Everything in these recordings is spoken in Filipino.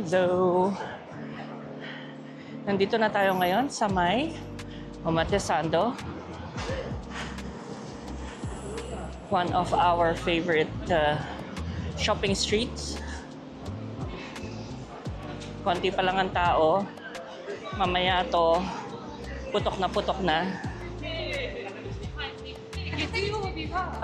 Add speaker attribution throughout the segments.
Speaker 1: Hello! Nandito na tayo ngayon sa may Omotesando. One of our favorite shopping streets. Konti pa lang ang tao. Mamaya to, putok na.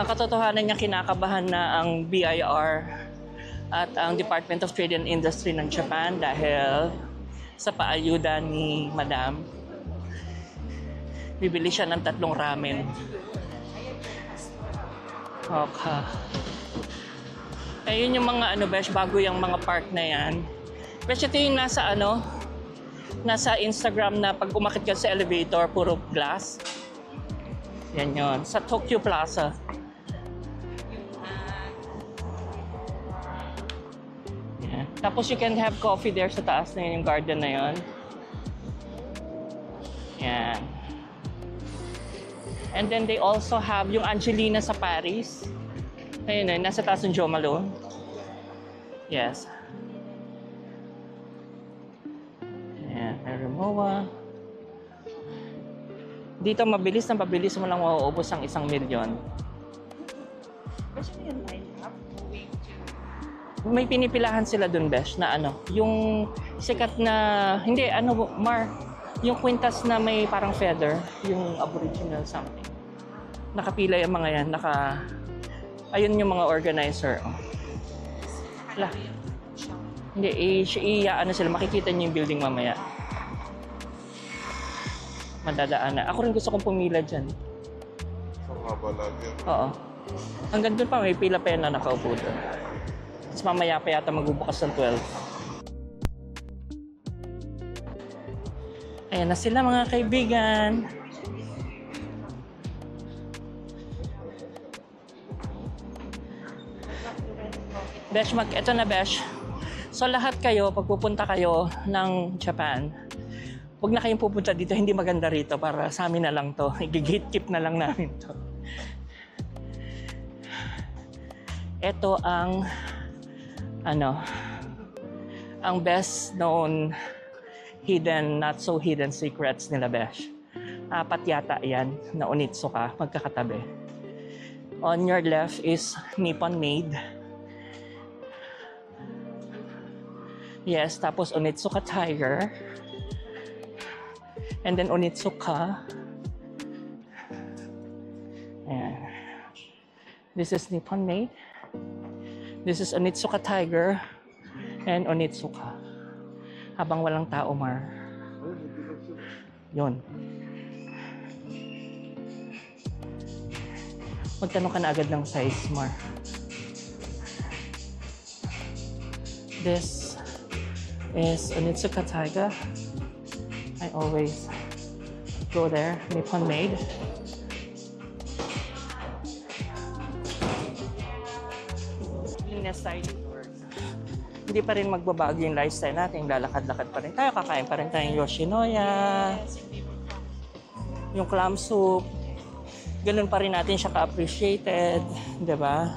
Speaker 1: Ang katotohanan niya, kinakabahan na ang BIR at ang Department of Trade and Industry ng Japan dahil sa paayuda ni Madam. Bibili siya ng 3 ramen. Okay. Ayun yung mga besh, bago yung mga park na yan. Besh, ito yung nasa Instagram na pag umakit ka sa elevator, puro glass. Yan yun. Sa Tokyo Plaza. Yan. Tapos you can have coffee there sa taas na yun, yung garden na yun. Yan. And then they also have yung Angelina sa Paris. Ayun yun, nasa taas ng Jo Malone. Yes. Yan, Rimowa. Dito mabilis mo lang mauubos ang 1 milyon. May pinipilahan sila dun, Besh, na yung sikat na, hindi, yung kwintas na may parang feather, yung aboriginal something. Nakapila yung mga yan, ayun yung mga organizer. Hindi, sila, makikita niyo yung building mamaya. Madadaan na. Ako rin gusto kong pumila dyan.
Speaker 2: Ang haba lagi.
Speaker 1: Oo. Hanggang doon pa, may pila pa yan na nakaupo doon. Tapos mamaya pa yata magbubukas ng 12. Ayan na sila, mga kaibigan. Besh, eto na, Besh. So lahat kayo, pag pupunta kayo ng Japan, huwag na kayong pupunta dito, hindi maganda rito, para sa amin na lang to. I-gatekeep na lang namin to. Ito ang ang best known hidden, not so hidden secrets nila, Besh. 4 yata yan na Onitsuka, magkakatabi. On your left is Nippon Made. Yes, tapos Onitsuka Tiger. And then Onitsuka. Ayan. This is Nippon Made. This is Onitsuka Tiger and Onitsuka. Habang walang tao, Mar. Yun. Magtanong ka na agad ng size, Mar. This is Onitsuka Tiger. I always go there, Nippon Made. Hindi pa rin magbabago yung lifestyle natin. Lalakad-lakad pa rin tayo. Kakain pa rin tayong Yoshinoya. Yung clam soup. Ganun pa rin natin siya ka-appreciated. Diba?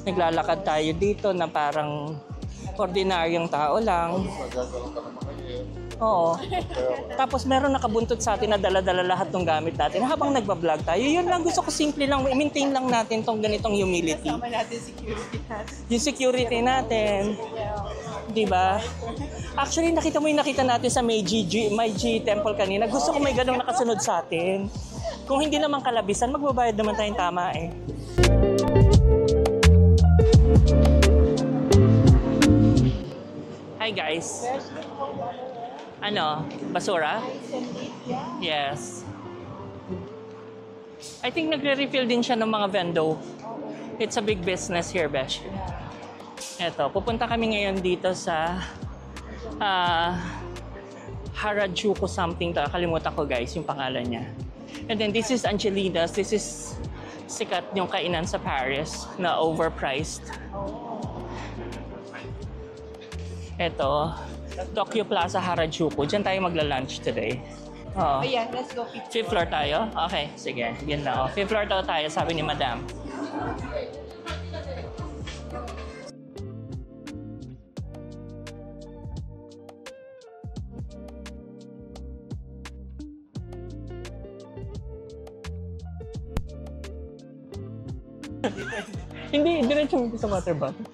Speaker 1: Naglalakad tayo dito na parang ordinaryong tao lang. Oo. Tapos meron nakabuntot sa atin na dala-dala lahat ng gamit natin habang nagbablog tayo. Yun lang, gusto ko simple lang, i-maintain lang natin tong ganitong humility.
Speaker 3: Kasama natin security natin.
Speaker 1: Yung security natin. Diba? Actually, nakita natin sa Meiji Temple kanina. Gusto ko may ganong nakasunod sa atin. Kung hindi naman kalabisan, magbabayad naman tayong tama eh. Hi guys. Basura? Yes. I think nagre-refill din siya ng mga vendo. It's a big business here, Besh. Eto, pupunta kami ngayon dito sa Harajuku something. Kalimutan ko, guys, yung pangalan niya. And then this is Angelina's. This is sikat yung kainan sa Paris na overpriced. Eto, Tokyo Plaza Harajuku. Diyan tayo magla-lunch today. Oh.
Speaker 3: Ayan, let's go.
Speaker 1: 5th floor tayo? Okay, sige. Yun na. 5th floor tayo, sabi ni Madam. Hindi, diretso mo sa water bottle.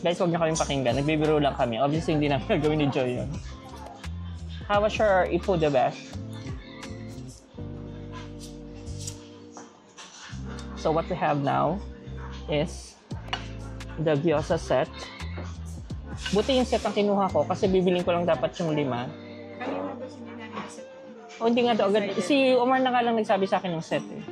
Speaker 1: Guys, huwag niyo kaming pakinggan. Nagbibiro lang kami. Obviously, hindi namin gagawin ni Joy yun. How was your Ipo the best? So what we have now is the gyoza set. Buti yung set ang kinuha ko kasi bibiling ko lang dapat yung 5.
Speaker 3: Kanina ba sininahin sa
Speaker 1: O hindi nga daw agad. Si Omar na nga lang nagsabi sa akin ng set eh.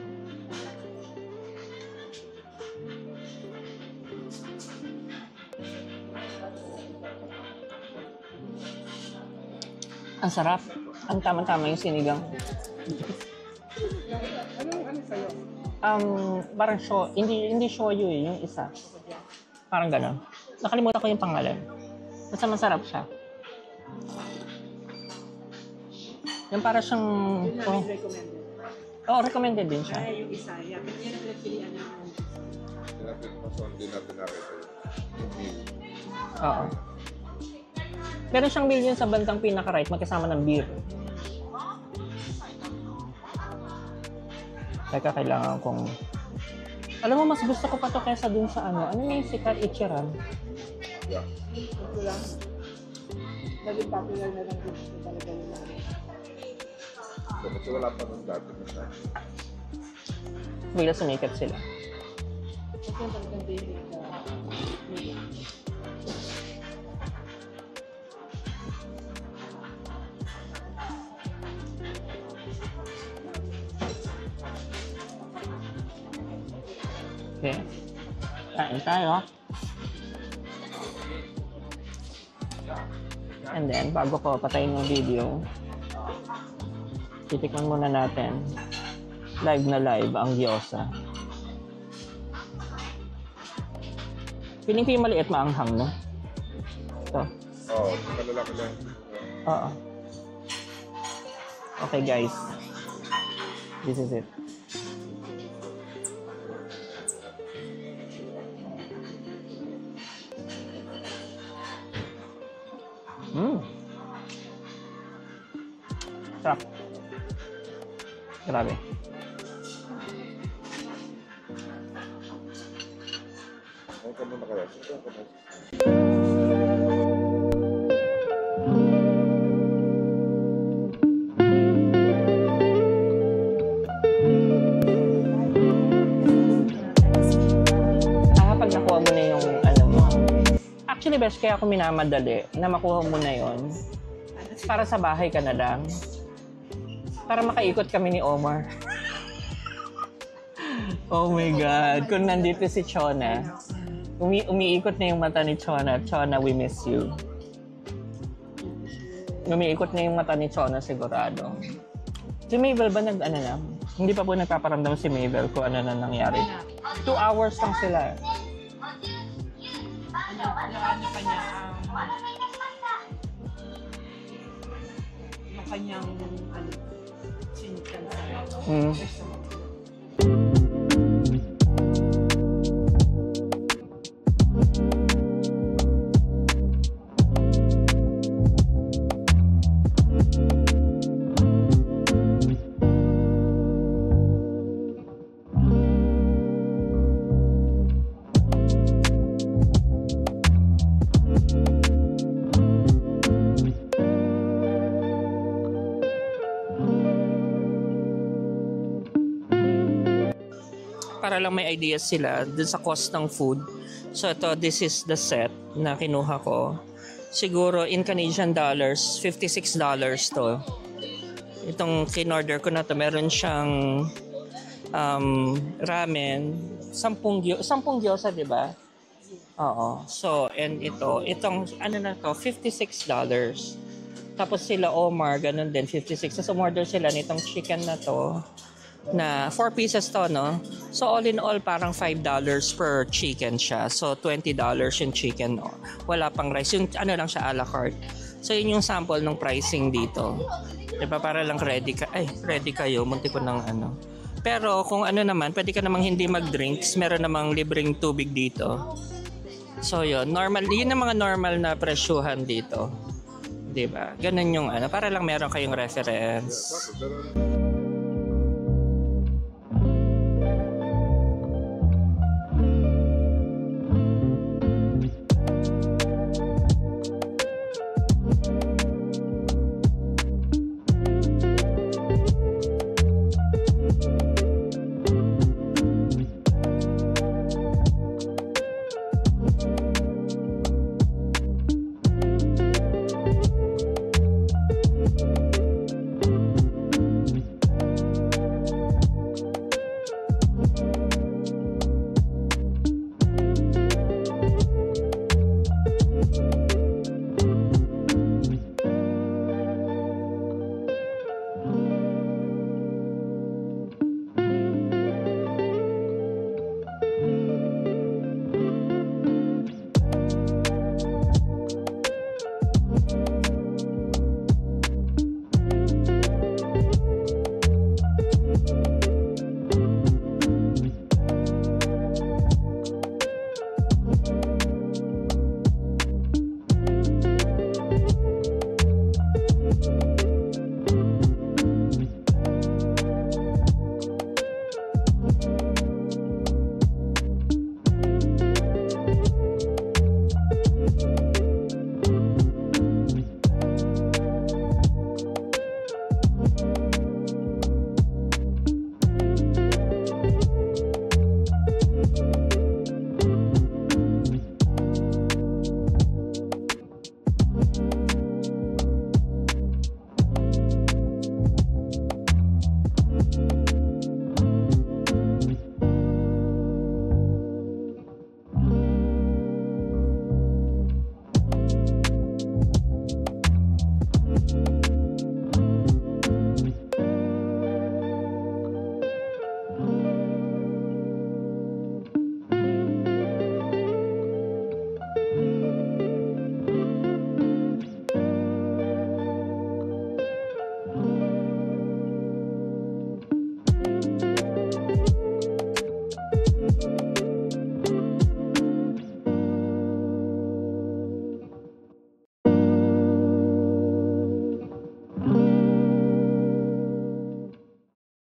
Speaker 1: Ang sarap. Ang tama-tama yung sinigang.
Speaker 3: Ano sa'yo?
Speaker 1: Parang hindi shoyu eh, yung isa. Parang gano'n. Nakalimutan ko yung pangalan. Basta masarap siya. Yung para siyang...
Speaker 3: Yun namin recommended.
Speaker 1: recommended din siya.
Speaker 3: Ay, yung isa. Yeah, but yan ang pinagpilian namin.
Speaker 2: Hindi natin nakita yun. Yung meal.
Speaker 1: Oo. Meron siyang meal yun sa bandang pinaka-right, magkasama ng beer. Teka, kailangan kong... Alam mo, mas gusto ko pa to kaysa dun sa ano. Ano yung sikat Ichiran?
Speaker 2: Yeah.
Speaker 3: Ito lang. Naging popular na lang din ito talaga yung namin.
Speaker 2: So, kasi wala pa nung dati masyado.
Speaker 1: Bigla sumikat sila.
Speaker 3: Ito yung talagang daily meal.
Speaker 1: Okay. Kain tayo. And then, bago ko patayin yung video, titikman muna natin live na live ang gyoza. Feeling ko yung maliit maanghang, no? Ito.
Speaker 2: Oo, kalalaki lang.
Speaker 1: Oo. Okay, guys. This is it. Sarap. Grabe.
Speaker 2: Huwag ka muna kaya. Ito ang kapag.
Speaker 1: Pag nakuha mo na yung ano mo. Actually, best kaya ako minamadali na makuha mo na yon para sa bahay ka na lang. Para makaikot kami ni Omar. Oh my God. Kung nandito si Chona, umiikot na yung mata ni Chona. Chona, we miss you. Umiikot na yung mata ni Chona sigurado. Si Mabel ba ano na? Hindi pa po nagpaparamdam si Mabel kung ano na nangyari. 2 hours lang sila.
Speaker 3: Ano kanya, yung kanyang, sinikan sa
Speaker 1: Para lang may ideas sila dun sa cost ng food. So ito, this is the set na kinuha ko. Siguro in Canadian dollars, $56 to. Itong kinorder ko na to, meron siyang ramen, 10 gyoza, di ba? Oo. So, and itong ano na to, $56. Tapos sila Omar, ganun din, 56. So, umorder sila nitong chicken na to, na 4 pieces to, no? So, all in all, parang $5 per chicken siya. So, $20 yung chicken, no? Wala pang rice. Yung ano lang siya, a la carte. So, yun yung sample ng pricing dito. Diba? Para lang ready kayo. Munti ko ng ano. Pero, kung ano naman, pwede ka namang hindi mag-drinks. Meron namang libreng tubig dito. So, yun. Normal. Yun ang mga normal na presyuhan dito. Diba? Ganun yung ano. Para lang meron kayong reference.